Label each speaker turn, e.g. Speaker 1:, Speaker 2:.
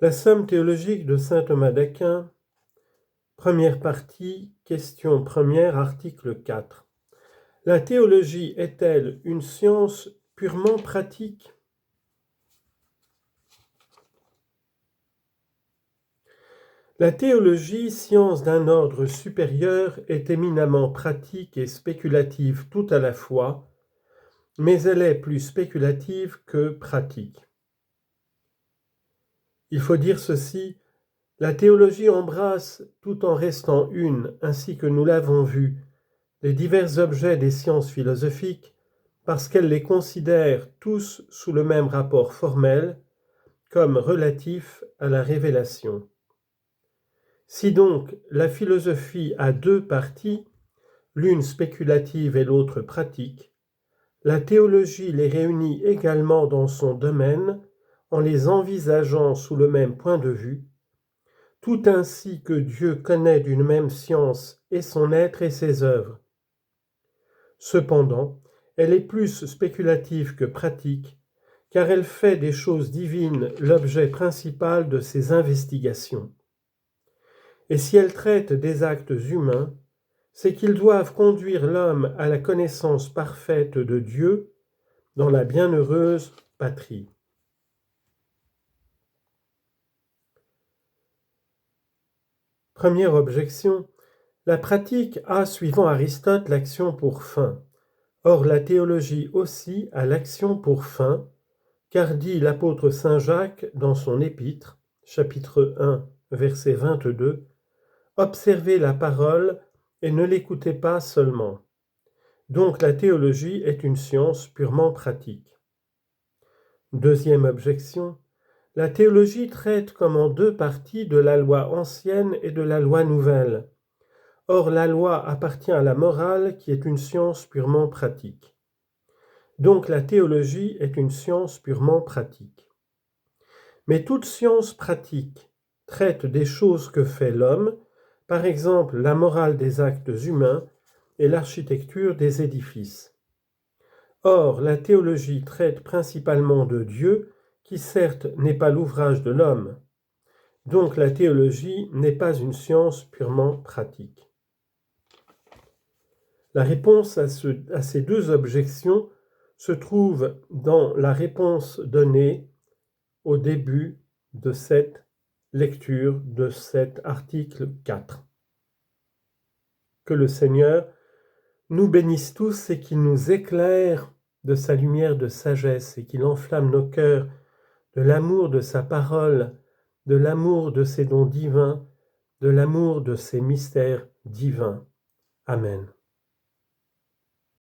Speaker 1: La somme théologique de saint Thomas d'Aquin, première partie, question première, article 4. La théologie est-elle une science purement pratique ? La théologie, science d'un ordre supérieur, est éminemment pratique et spéculative tout à la fois, mais elle est plus spéculative que pratique. Il faut dire ceci, la théologie embrasse, tout en restant une, ainsi que nous l'avons vu, les divers objets des sciences philosophiques, parce qu'elle les considère tous sous le même rapport formel, comme relatifs à la révélation. Si donc la philosophie a deux parties, l'une spéculative et l'autre pratique, la théologie les réunit également dans son domaine en les envisageant sous le même point de vue, tout ainsi que Dieu connaît d'une même science et son être et ses œuvres. Cependant, elle est plus spéculative que pratique, car elle fait des choses divines l'objet principal de ses investigations. Et si elle traite des actes humains, c'est qu'ils doivent conduire l'homme à la connaissance parfaite de Dieu dans la bienheureuse patrie. Première objection, la pratique a, suivant Aristote, l'action pour fin. Or, la théologie aussi a l'action pour fin, car dit l'apôtre saint Jacques dans son épître, chapitre 1, verset 22, « Observez la parole et ne l'écoutez pas seulement. » Donc la théologie est une science purement pratique. Deuxième objection, la théologie traite comme en deux parties de la loi ancienne et de la loi nouvelle. Or, la loi appartient à la morale qui est une science purement pratique. Donc la théologie est une science purement pratique. Mais toute science pratique traite des choses que fait l'homme, par exemple la morale des actes humains et l'architecture des édifices. Or, la théologie traite principalement de Dieu, qui certes n'est pas l'ouvrage de l'homme. Donc la théologie n'est pas une science purement pratique. La réponse à ces deux objections se trouve dans la réponse donnée au début de cette lecture de cet article 4. Que le Seigneur nous bénisse tous et qu'il nous éclaire de sa lumière de sagesse et qu'il enflamme nos cœurs de l'amour de sa parole, de l'amour de ses dons divins, de l'amour de ses mystères divins. Amen.